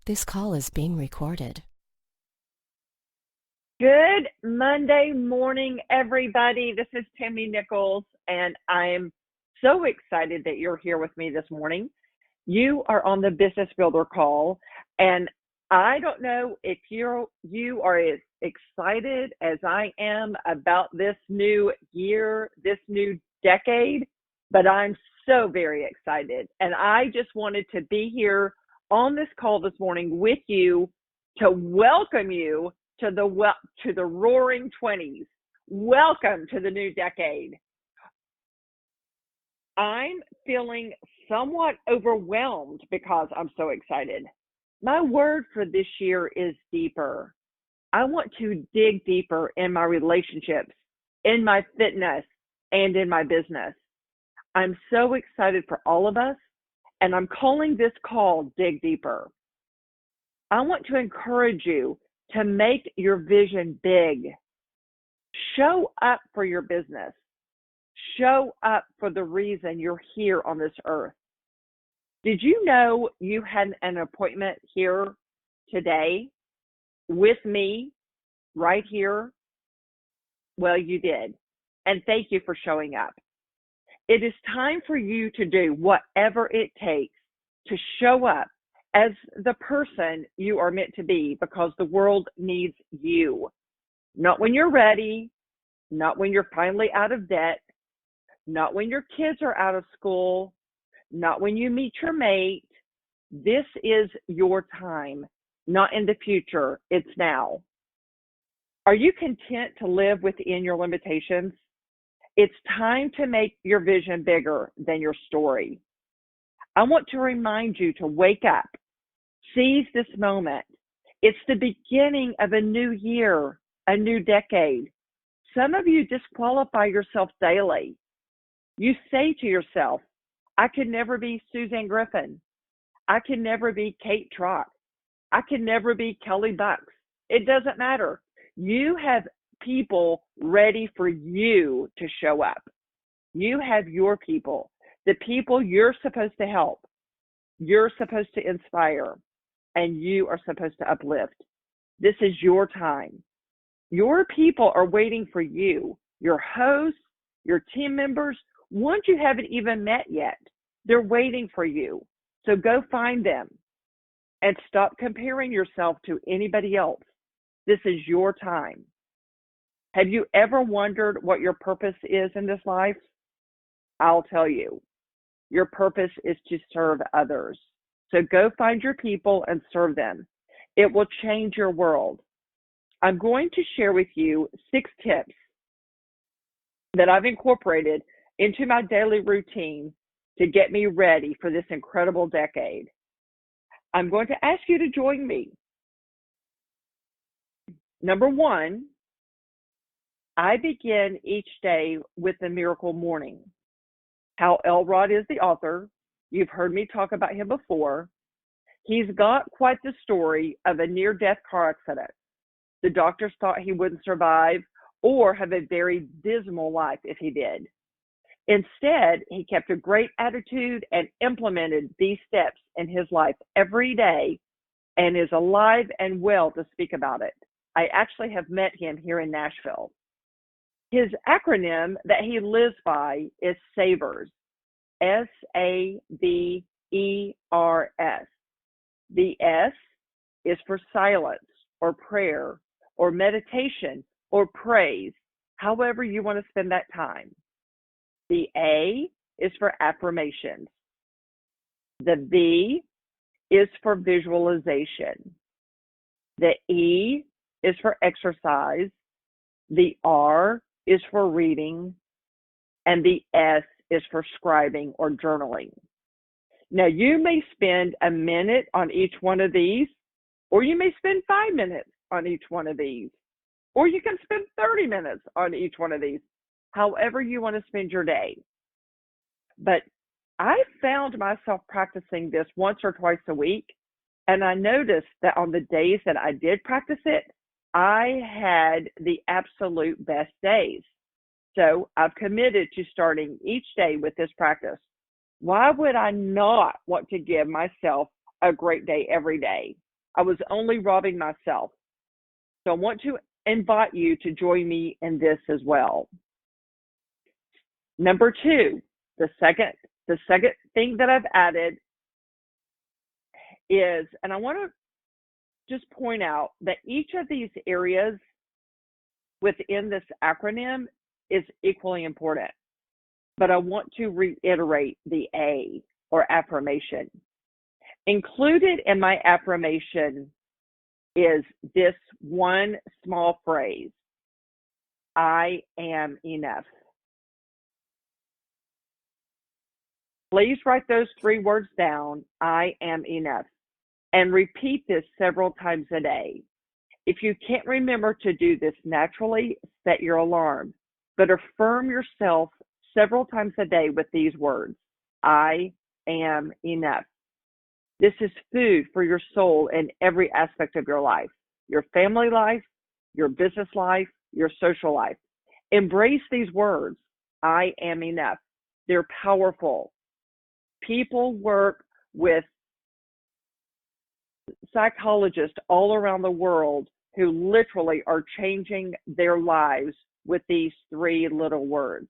This call is being recorded. Good Monday morning, everybody. This is Tammy Nichols, and I'm so excited that you're here with me this morning. You are on the Business Builder call, and I don't know if you are as excited as I am about this new year, this new decade, but I'm so very excited. And I just wanted to be here on this call this morning with you to welcome you to the roaring 20s. Welcome to the new decade. I'm feeling somewhat overwhelmed because I'm so excited. My word for this year is deeper. I want to dig deeper in my relationships, in my fitness, and in my business. I'm so excited for all of us, and I'm calling this call Dig Deeper. I want to encourage you to make your vision big. Show up for your business. Show up for the reason you're here on this earth. Did you know you had an appointment here today with me right here? Well, you did. And thank you for showing up. It is time for you to do whatever it takes to show up as the person you are meant to be, because the world needs you. Not when you're ready, not when you're finally out of debt, not when your kids are out of school, not when you meet your mate. This is your time, not in the future. It's now. Are you content to live within your limitations? It's time to make your vision bigger than your story. I want to remind you to wake up, seize this moment. It's the beginning of a new year, a new decade. Some of you disqualify yourself daily. You say to yourself, I could never be Suzanne Griffin. I can never be Kate Trock. I can never be Kelly Bucks. It doesn't matter. You have people ready for you to show up. You have your people, the people you're supposed to help. You're supposed to inspire, and you are supposed to uplift. This is your time. Your people are waiting for you, your hosts, your team members, ones you haven't even met yet. They're waiting for you. So go find them and stop comparing yourself to anybody else. This is your time. Have you ever wondered what your purpose is in this life? I'll tell you. Your purpose is to serve others. So go find your people and serve them. It will change your world. I'm going to share with you 6 tips that I've incorporated into my daily routine to get me ready for this incredible decade. I'm going to ask you to join me. Number 1, I begin each day with the miracle morning. Hal Elrod is the author. You've heard me talk about him before. He's got quite the story of a near-death car accident. The doctors thought he wouldn't survive or have a very dismal life if he did. Instead, he kept a great attitude and implemented these steps in his life every day and is alive and well to speak about it. I actually have met him here in Nashville. His acronym that he lives by is SAVERS, SAVERS. The S is for silence or prayer or meditation or praise, however you want to spend that time. The A is for affirmations. The V is for visualization. The E is for exercise. The R is for reading. And the S is for scribing or journaling. Now, you may spend a minute on each one of these, or you may spend 5 minutes on each one of these, or you can spend 30 minutes on each one of these, however you want to spend your day. But I found myself practicing this once or twice a week, and I noticed that on the days that I did practice it, I had the absolute best days. So I've committed to starting each day with this practice. Why would I not want to give myself a great day every day? I was only robbing myself. So I want to invite you to join me in this as well. Number two, the second thing that I've added is, and I want to just point out that each of these areas within this acronym is equally important. But I want to reiterate the A, or affirmation. Included in my affirmation is this one small phrase: I am enough. Please write those 3 words down: I am enough, and repeat this several times a day. If you can't remember to do this naturally, set your alarm, but affirm yourself several times a day with these words: I am enough. This is food for your soul in every aspect of your life: your family life, your business life, your social life. Embrace these words: I am enough. They're powerful. People work with psychologists all around the world who literally are changing their lives with these 3 little words.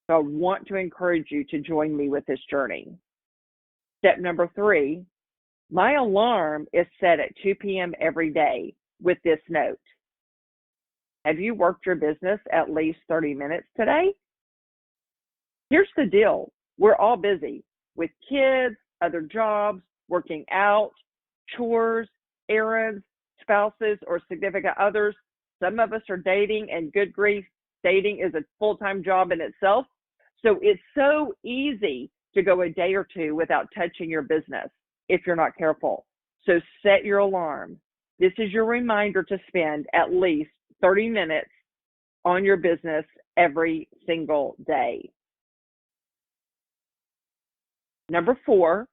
So I want to encourage you to join me with this journey. Step number 3, my alarm is set at 2 p.m. every day with this note: have you worked your business at least 30 minutes today? Here's the deal. We're all busy with kids, other jobs, working out, chores, errands, spouses, or significant others. Some of us are dating, and good grief, dating is a full-time job in itself. So it's so easy to go a day or 2 without touching your business if you're not careful. So set your alarm. This is your reminder to spend at least 30 minutes on your business every single day. Number 4,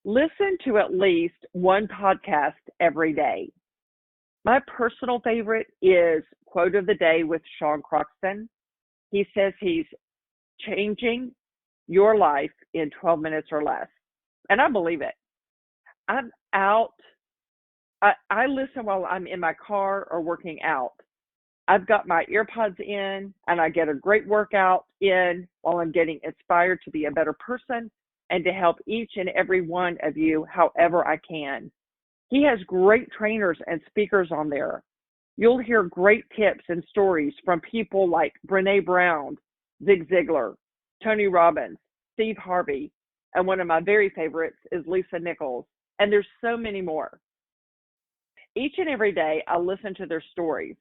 listen to at least 1 podcast every day. My personal favorite is Quote of the Day with Sean Croxton. He says he's changing your life in 12 minutes or less. And I believe it. I'm out. I listen while I'm in my car or working out. I've got my earpods in, and I get a great workout in while I'm getting inspired to be a better person and to help each and every one of you however I can. He has great trainers and speakers on there. You'll hear great tips and stories from people like Brené Brown, Zig Ziglar, Tony Robbins, Steve Harvey, and one of my very favorites is Lisa Nichols. And there's so many more. Each and every day, I listen to their stories.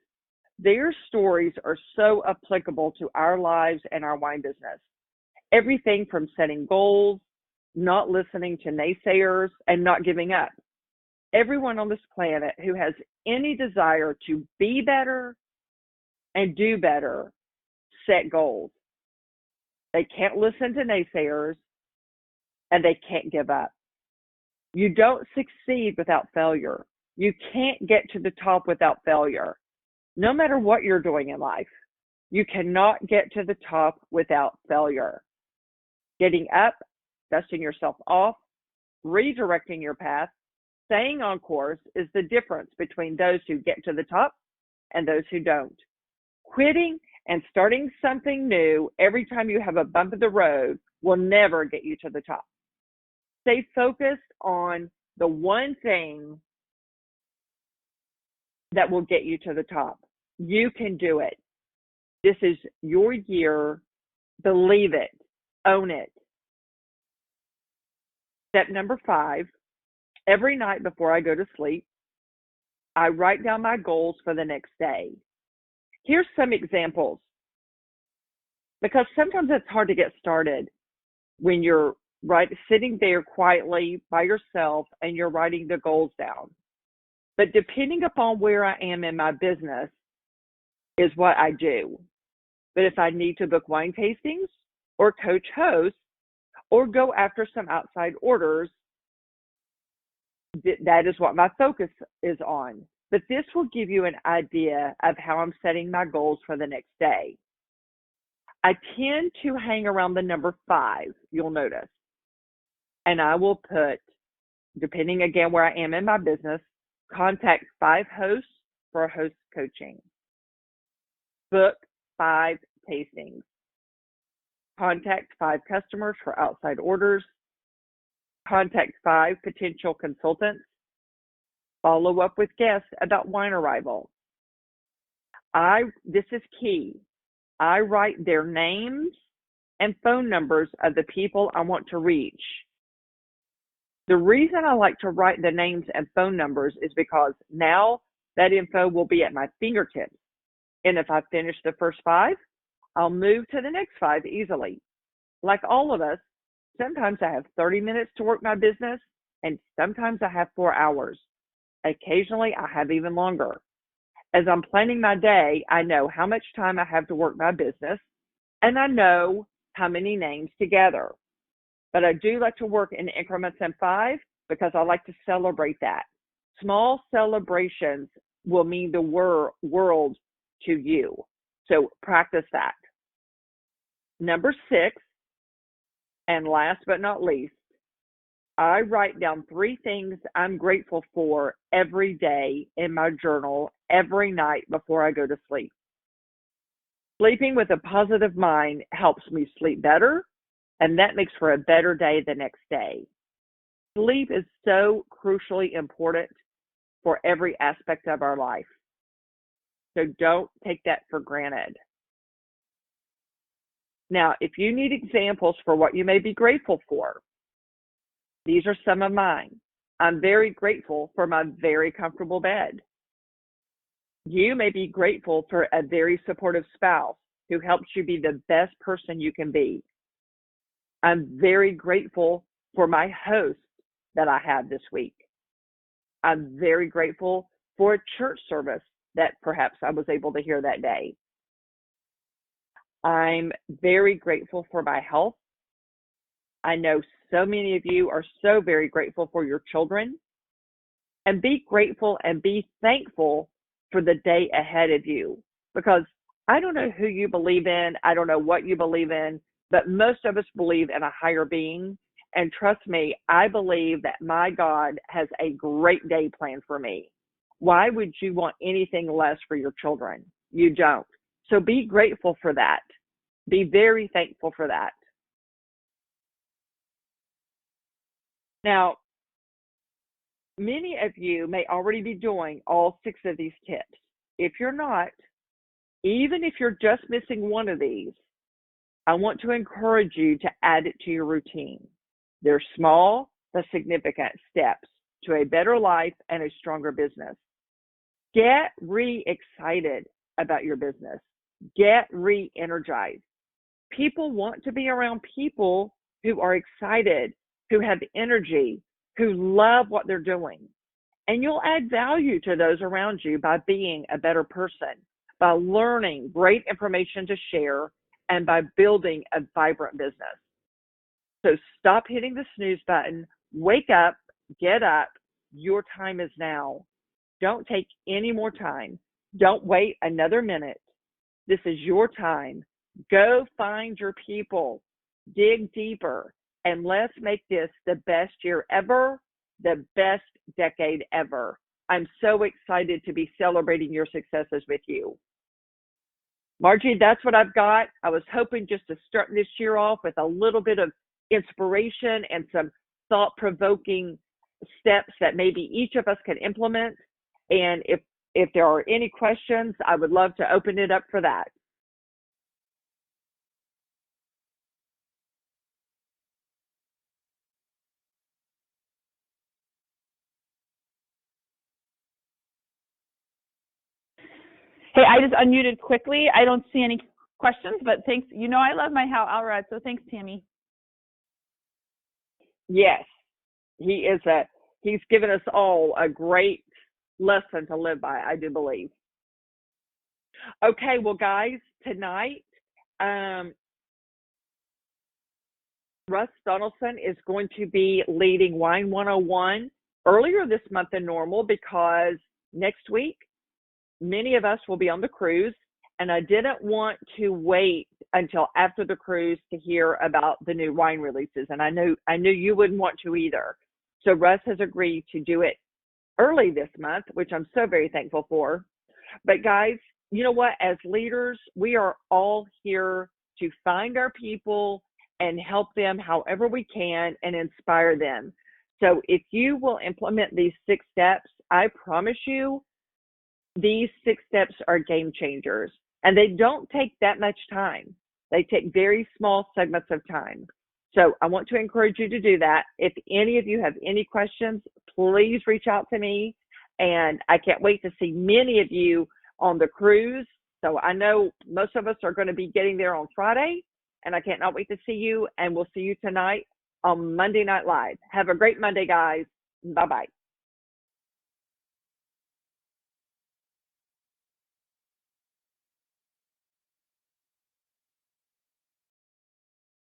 Their stories are so applicable to our lives and our wine business. Everything from setting goals, not listening to naysayers, and not giving up. Everyone on this planet who has any desire to be better and do better set goals. They can't listen to naysayers, and they can't give up. You don't succeed without failure. You can't get to the top without failure. No matter what you're doing in life, you cannot get to the top without failure. Getting up, dusting yourself off, redirecting your path, staying on course is the difference between those who get to the top and those who don't. Quitting and starting something new every time you have a bump in the road will never get you to the top. Stay focused on the one thing that will get you to the top. You can do it. This is your year. Believe it. Own it. Step number 5, every night before I go to sleep, I write down my goals for the next day. Here's some examples, because sometimes it's hard to get started when you're sitting there quietly by yourself and you're writing the goals down. But depending upon where I am in my business is what I do. But if I need to book wine tastings or coach hosts or go after some outside orders, that is what my focus is on. But this will give you an idea of how I'm setting my goals for the next day. I tend to hang around the number 5, you'll notice. And I will put depending again where I am in my business, contact 5 hosts for host coaching. Book 5 tastings. Contact 5 customers for outside orders. Contact 5 potential consultants. Follow up with guests about wine arrival. This is key. I write their names and phone numbers of the people I want to reach. The reason I like to write the names and phone numbers is because now that info will be at my fingertips. And if I finish the first 5, I'll move to the next 5 easily. Like all of us, sometimes I have 30 minutes to work my business, and sometimes I have 4 hours. Occasionally, I have even longer. As I'm planning my day, I know how much time I have to work my business, and I know how many names to gather. But I do like to work in increments in 5 because I like to celebrate that. Small celebrations will mean the world to you. So practice that. Number 6, and last but not least, I write down 3 things I'm grateful for every day in my journal every night before I go to sleep. Sleeping with a positive mind helps me sleep better, and that makes for a better day the next day. Sleep is so crucially important for every aspect of our life. So don't take that for granted. Now, if you need examples for what you may be grateful for, these are some of mine. I'm very grateful for my very comfortable bed. You may be grateful for a very supportive spouse who helps you be the best person you can be. I'm very grateful for my host that I have this week. I'm very grateful for a church service that perhaps I was able to hear that day. I'm very grateful for my health. I know so many of you are so very grateful for your children. And be grateful and be thankful for the day ahead of you. Because I don't know who you believe in. I don't know what you believe in. But most of us believe in a higher being. And trust me, I believe that my God has a great day planned for me. Why would you want anything less for your children? You don't. So be grateful for that. Be very thankful for that. Now, many of you may already be doing all 6 of these tips. If you're not, even if you're just missing one of these, I want to encourage you to add it to your routine. They're small but significant steps to a better life and a stronger business. Get re-excited about your business. Get re-energized. People want to be around people who are excited, who have energy, who love what they're doing. And you'll add value to those around you by being a better person, by learning great information to share, and by building a vibrant business. So stop hitting the snooze button. Wake up, get up. Your time is now. Don't take any more time. Don't wait another minute. This is your time. Go find your people. Dig deeper. And let's make this the best year ever, the best decade ever. I'm so excited to be celebrating your successes with you. Margie, that's what I've got. I was hoping just to start this year off with a little bit of inspiration and some thought-provoking steps that maybe each of us can implement. And if there are any questions, I would love to open it up for that. Hey, I just unmuted quickly. I don't see any questions, but thanks. You know I love my Hal Elrod, so thanks, Tammy. Yes, he's given us all a great lesson to live by, I do believe. Okay, well, guys, tonight, Russ Donaldson is going to be leading Wine 101 earlier this month than normal because next week, many of us will be on the cruise, and I didn't want to wait until after the cruise to hear about the new wine releases, and I knew you wouldn't want to either. So Russ has agreed to do it early this month, which I'm so very thankful for. But guys, you know what? As leaders, we are all here to find our people and help them however we can and inspire them. So if you will implement these 6 steps, I promise you, these 6 steps are game changers. And they don't take that much time. They take very small segments of time. So I want to encourage you to do that. If any of you have any questions, please reach out to me. And I can't wait to see many of you on the cruise. So I know most of us are going to be getting there on Friday, and I cannot wait to see you. And we'll see you tonight on Monday Night Live. Have a great Monday, guys. Bye-bye.